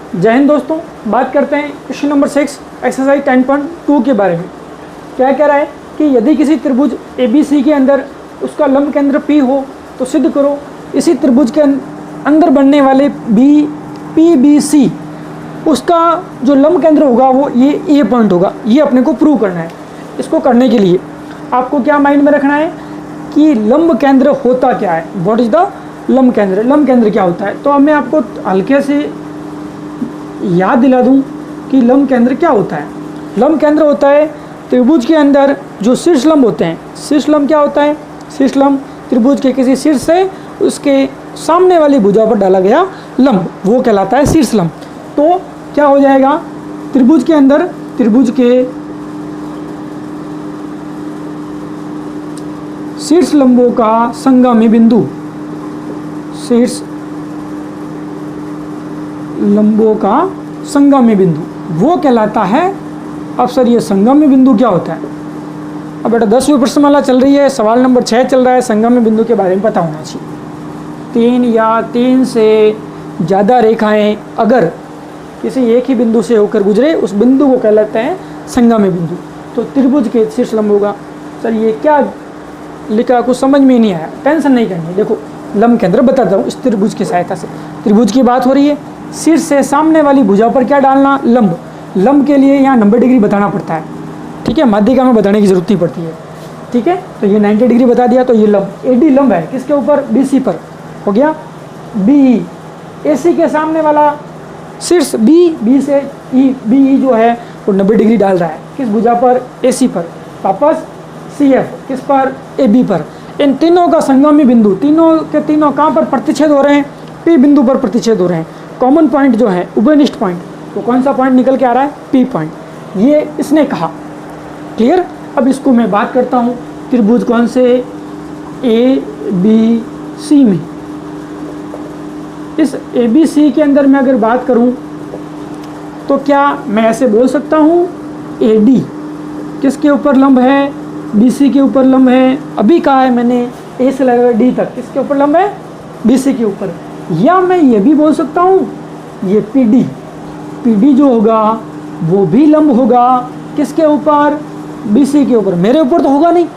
जय हिंद दोस्तों, बात करते हैं क्वेश्चन नंबर 6 एक्सरसाइज 10.2 के बारे में। क्या कह रहा है कि यदि किसी त्रिभुज ABC के अंदर उसका लंब केंद्र P हो तो सिद्ध करो इसी त्रिभुज के अंदर बनने वाले PBC उसका जो लंब केंद्र होगा वो ये A पॉइंट होगा। ये अपने को प्रूव करना है। इसको करने के लिए आपको क्या माइंड में रखना है कि लंब केंद्र होता क्या है, व्हाट इज द लंब केंद्र, लंब केंद्र क्या होता है। तो अब मैं आपको हल्के से याद दिला दूं कि लंब केंद्र क्या होता है। लंब केंद्र होता है त्रिभुज के अंदर जो शीर्ष लंब होते हैं। शीर्ष लंब क्या होता है? शीर्ष लंब त्रिभुज के किसी शीर्ष से उसके सामने वाली भुजा पर डाला गया लंब, वो कहलाता है शीर्ष लंब। तो क्या हो जाएगा, त्रिभुज के अंदर त्रिभुज के शीर्ष लंबों का संगामी बिंदु, शीर्ष लंबों का संगामी बिंदु वो कहलाता है। अब सर ये संगामी बिंदु क्या होता है? अब बेटा 10वीं प्रश्नमाला चल रही है, सवाल नंबर 6 चल रहा है। संगामी बिंदु के बारे में पता होना चाहिए। 3 या 3 से ज़्यादा रेखाएं अगर किसी एक ही बिंदु से होकर गुजरे उस बिंदु को कहलाते हैं संगामी बिंदु। तो त्रिभुज के शीर्ष लंब होगा। सर ये क्या लिखा, कुछ समझ में ही नहीं आया, टेंशन नहीं करनी। देखो लंब केंद्र बताता हूँ इस त्रिभुज की सहायता से। त्रिभुज की बात हो रही है, शीर्ष से सामने वाली भुजा पर क्या डालना, लंब। लंब के लिए यहाँ 90 डिग्री बताना पड़ता है, ठीक है, माध्यिका में बताने की जरूरत नहीं पड़ती है, ठीक है। तो ये 90 डिग्री बता दिया। तो ये लंब AD लंब है किसके ऊपर, BC पर हो गया। BE AC के सामने वाला शीर्ष B से BE जो है वो 90 डिग्री डाल रहा है किस भुजा पर, AC पर। वापस CF किस पर, AB पर। इन तीनों का संगामी बिंदु, तीनों के तीनों कहाँ पर प्रतिच्छेद हो रहे हैं, P बिंदु पर प्रतिच्छेद हो रहे हैं। कॉमन पॉइंट जो है उभयनिष्ठ पॉइंट, तो कौन सा पॉइंट निकल के आ रहा है, P पॉइंट। ये इसने कहा, क्लियर। अब इसको मैं बात करता हूँ त्रिभुज कौन से, ABC में। इस ABC के अंदर मैं अगर बात करूँ तो क्या मैं ऐसे बोल सकता हूँ AD किसके ऊपर लंब है, BC के ऊपर लंब है। अभी कहा है मैंने A से लेकर D तक किसके ऊपर लंब है, BC के ऊपर। या मैं ये भी बोल सकता हूँ ये PD जो होगा वो भी लंब होगा किसके ऊपर, BC के ऊपर। मेरे ऊपर तो होगा नहीं,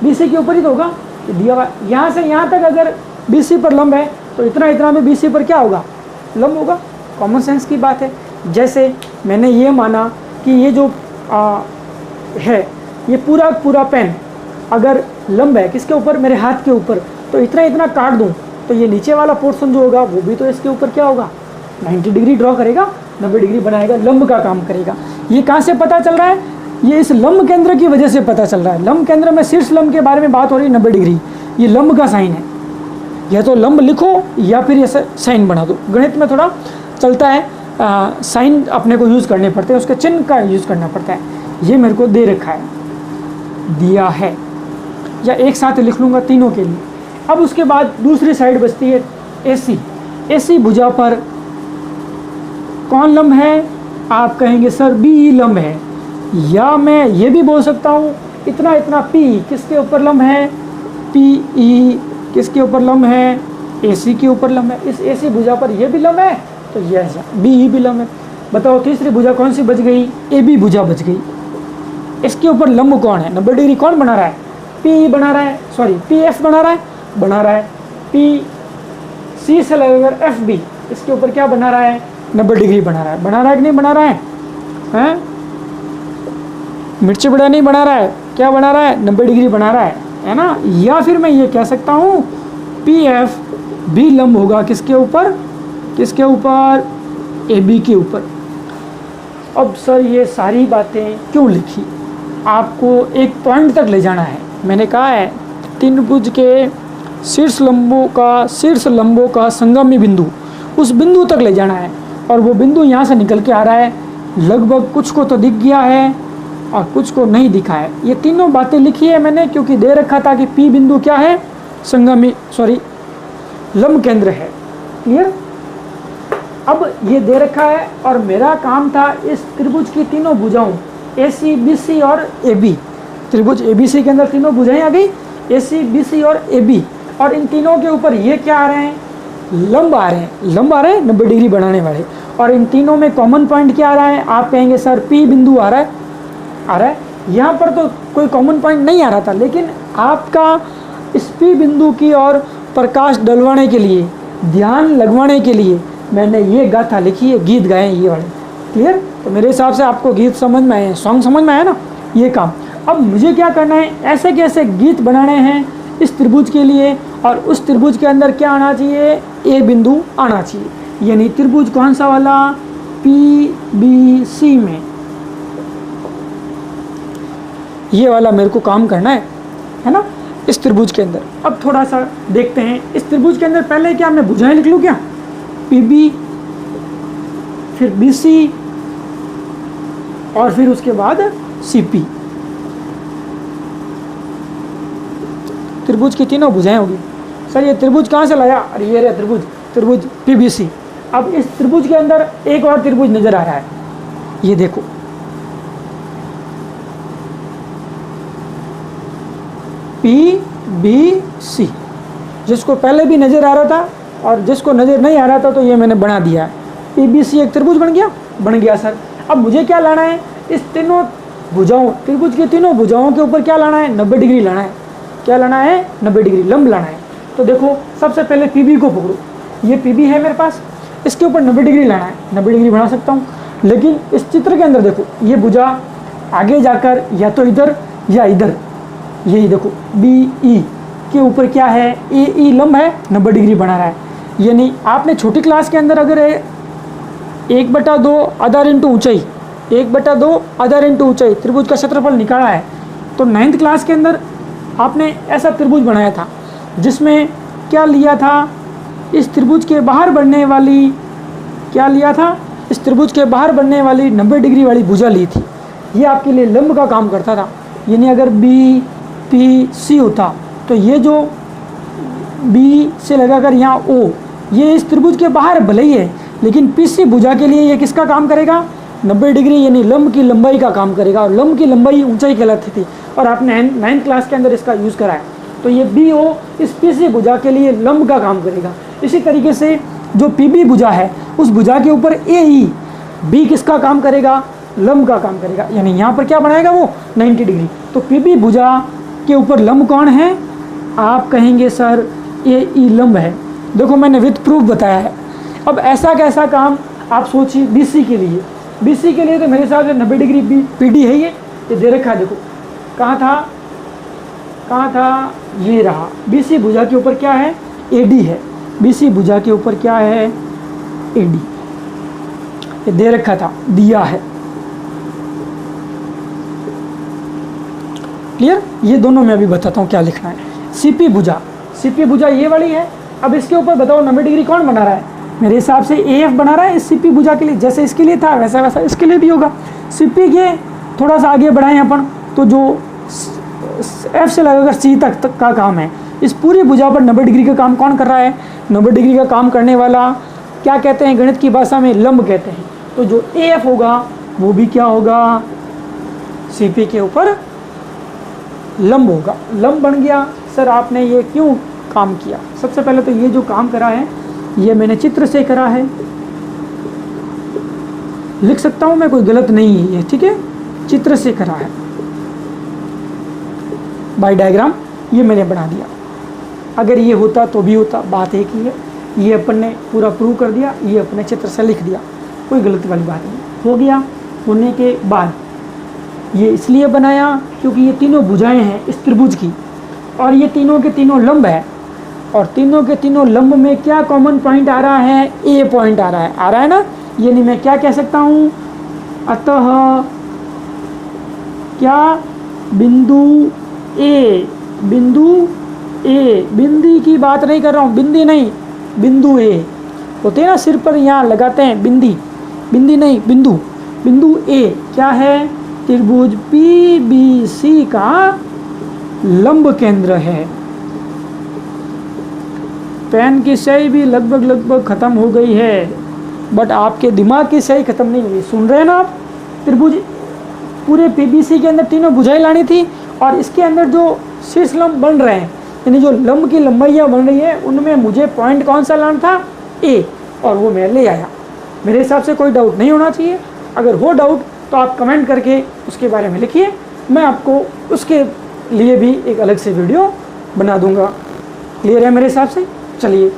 BC के ऊपर ही तो होगा। तो दिया हुआ यहाँ से यहाँ तक अगर BC पर लंब है तो इतना इतना में BC पर क्या होगा, लंब होगा। कॉमन सेंस की बात है। जैसे मैंने ये माना कि ये जो है ये पूरा पेन अगर लंब है किसके ऊपर, मेरे हाथ के ऊपर, तो इतना इतना काट दूं तो ये नीचे वाला पोर्शन जो होगा वो भी तो इसके ऊपर क्या होगा, 90 डिग्री ड्रॉ करेगा, 90 डिग्री बनाएगा, लंब का काम करेगा। ये कहाँ से पता चल रहा है, ये इस लंब केंद्र की वजह से पता चल रहा है। लंब केंद्र में शीर्ष लंब के बारे में बात हो रही है, 90 डिग्री, ये लंब का साइन है। या तो लंब लिखो या फिर ऐसे साइन बना दो। गणित में थोड़ा चलता है, साइन अपने को यूज़ करने पड़ते हैं, उसके चिन्ह का यूज़ करना पड़ता है। ये मेरे को दे रखा है, दिया है, या एक साथ लिख लूँगा तीनों के लिए। अब उसके बाद दूसरी साइड बचती है AC भुजा पर कौन लंब है, आप कहेंगे सर BE लंब है। या मैं ये भी बोल सकता हूँ इतना इतना P किसके ऊपर लंब है, PE किसके ऊपर लंब है, AC के ऊपर लंब है। इस AC भुजा पर ये भी लंब है तो ये ऐसा BE भी लंब है। बताओ तीसरी भुजा कौन सी बच गई, AB भुजा बच गई। इसके ऊपर लंब कौन है, 90 डिग्री कौन बना रहा है, PE बना रहा है, सॉरी PF बना रहा है। PC से लगकर FB इसके ऊपर क्या बना रहा है, 90 डिग्री बना रहा है कि नहीं बना रहा है, हैं? मिर्ची बड़ा नहीं बना रहा है, क्या बना रहा है, 90 डिग्री बना रहा है ना। या फिर मैं ये कह सकता हूँ PF भी लंब होगा किसके ऊपर, AB के ऊपर। अब सर ये सारी बातें क्यों लिखी, आपको एक पॉइंट तक ले जाना है। मैंने कहा है त्रिभुज के शीर्ष लंबों का संगमी बिंदु, उस बिंदु तक ले जाना है। और वो बिंदु यहाँ से निकल के आ रहा है, लगभग कुछ को तो दिख गया है और कुछ को नहीं दिखा है। ये तीनों बातें लिखी है मैंने क्योंकि दे रखा था कि P बिंदु क्या है, लंब केंद्र है। क्लियर। अब ये दे रखा है और मेरा काम था इस त्रिभुज की तीनों भुजाओं AC BC और AB, त्रिभुज ABC के अंदर तीनों भुजाएं आ गई, AC BC और AB, और इन तीनों के ऊपर ये क्या आ रहे हैं, लंब आ रहे हैं 90 डिग्री बनाने वाले। और इन तीनों में कॉमन पॉइंट क्या आ रहा है? आप कहेंगे सर P बिंदु आ रहा है। यहाँ पर तो कोई कॉमन पॉइंट नहीं आ रहा था, लेकिन आपका इस P बिंदु की ओर प्रकाश डलवाने के लिए, ध्यान लगवाने के लिए मैंने ये गाथा लिखी है, गीत गाए हैं ये वाले। क्लियर? तो मेरे हिसाब से आपको गीत समझ में आए, सॉन्ग समझ में आया ना, ये काम। अब मुझे क्या करना है, ऐसे कैसे गीत बनाने हैं इस त्रिभुज के लिए, और उस त्रिभुज के अंदर क्या आना चाहिए? ए बिंदु आना चाहिए। यानी त्रिभुज कौन सा वाला? PBC में ये वाला मेरे को काम करना है ना, इस त्रिभुज के अंदर। अब थोड़ा सा देखते हैं इस त्रिभुज के अंदर। पहले क्या मैं भुजाएं लिख लूँ क्या? PB, फिर BC, और फिर उसके बाद CP। त्रिभुज की तीनों भुजाएं होगी। सर ये त्रिभुज कहाँ से लाया? अरे ये रहा त्रिभुज PBC। अब इस त्रिभुज के अंदर एक और त्रिभुज नजर आ रहा है, ये देखो, PBC, जिसको पहले भी नजर आ रहा था और जिसको नजर नहीं आ रहा था तो ये मैंने बना दिया है। PBC एक त्रिभुज बन गया सर। अब मुझे क्या लाना है? इस तीनों भुजाओं, त्रिभुज की तीनों भुजाओं के ऊपर क्या लाना है? 90 डिग्री लाना है। क्या लाना है? 90 डिग्री लंब लाना है। तो देखो, सबसे पहले PB को पकड़ो, ये PB है मेरे पास, इसके ऊपर 90 डिग्री लाना है। 90 डिग्री बना सकता हूँ, लेकिन इस चित्र के अंदर देखो, ये भुजा आगे जाकर या तो इधर या इधर, यही देखो BE के ऊपर क्या है? AE लंब है, 90 डिग्री बना रहा है। यानी आपने छोटी क्लास के अंदर अगर 1/2 आधार इंटू ऊंचाई, 1/2 आधार इंटू ऊंचाई त्रिभुज का क्षेत्रफल निकाला है, तो 9th क्लास के अंदर आपने ऐसा त्रिभुज बनाया था, जिसमें क्या लिया था? इस त्रिभुज के बाहर बनने वाली, क्या लिया था? इस त्रिभुज के बाहर बनने वाली 90 डिग्री वाली भुजा ली थी। ये आपके लिए लंब का काम करता था। यानी अगर BPC होता तो ये जो B से लगाकर यहाँ O, ये इस त्रिभुज के बाहर भले ही है, लेकिन PC भुजा के लिए ये किसका काम करेगा? 90 डिग्री, यानी लंब की लंबाई का काम करेगा। और लंब की लंबाई ऊंचाई कहलाती थी, और आपने 9th क्लास के अंदर इसका यूज़ करा है। तो ये BO इस PC भुजा के लिए लंब का काम करेगा। इसी तरीके से जो PB भुजा है, उस भुजा के ऊपर AE, B किसका काम करेगा? लंब का काम करेगा। यानी यहाँ पर क्या बनाएगा वो? 90 डिग्री। तो PB भुजा के ऊपर लंब कौन है? आप कहेंगे सर AE लंब है। देखो मैंने विथ प्रूफ बताया है। अब ऐसा कैसा काम आप सोचिए BC के लिए। BC के लिए तो मेरे हिसाब से 90 डिग्री PD है, ये दे रखा है। देखो कहाँ था? ये रहा। BC भुजा के ऊपर क्या है? AD है। BC भुजा के ऊपर क्या है? AD, ये दे रखा था, दिया है। क्लियर? ये दोनों मैं अभी बताता हूँ क्या लिखना है। CP भुजा ये वाली है। अब इसके ऊपर बताओ 90 डिग्री कौन बना रहा है? मेरे हिसाब से AF बना रहा है इस CP भुजा के लिए। जैसे इसके लिए था वैसा इसके लिए भी होगा। CP के थोड़ा सा आगे बढ़ाएं अपन, तो जो F से लगाकर C तक का काम है, इस पूरी भुजा पर 90 डिग्री का काम कौन कर रहा है? 90 डिग्री का काम करने वाला क्या कहते हैं गणित की भाषा में? लंब कहते हैं। तो जो AF होगा वो भी क्या होगा? CP के ऊपर लंब होगा। लंब बन गया। सर आपने ये क्यों काम किया? सबसे पहले तो ये जो काम करा है ये मैंने चित्र से करा है, लिख सकता हूँ मैं, कोई गलत नहीं है ये, ठीक है? चित्र से करा है, बाय डायग्राम ये मैंने बना दिया। अगर ये होता तो भी होता, बात एक ही है। ये अपन ने पूरा प्रूव कर दिया, ये अपने चित्र से लिख दिया, कोई गलत वाली बात नहीं। हो गया। होने के बाद ये इसलिए बनाया क्योंकि ये तीनों भुजाएं हैं इस त्रिभुज की, और ये तीनों के तीनों लंब है, और तीनों के तीनों लंब में क्या कॉमन पॉइंट आ रहा है? A पॉइंट आ रहा है ना। यानी मैं क्या कह सकता हूँ? अतः क्या बिंदु A, बिंदी की बात नहीं कर रहा हूँ, बिंदी नहीं, बिंदु A होते हैं ना, सिर पर यहाँ लगाते हैं बिंदी नहीं, बिंदु A क्या है? त्रिभुज PBC का लंब केंद्र है। पेन की स्याही भी लगभग खत्म हो गई है, बट आपके दिमाग की स्याही खत्म नहीं हुई। सुन रहे हैं ना आप? त्रिभुज पूरे PBC के अंदर तीनों भुजाएं लानी थी, और इसके अंदर जो शीर्ष लंब बन रहे हैं, यानी जो लंब की लंबाइयाँ बन रही है, उनमें मुझे पॉइंट कौन सा लाना था? A, और वो मैं ले आया। मेरे हिसाब से कोई डाउट नहीं होना चाहिए। अगर हो डाउट तो आप कमेंट करके उसके बारे में लिखिए, मैं आपको उसके लिए भी एक अलग से वीडियो बना दूंगा। क्लियर है मेरे हिसाब से? चलिए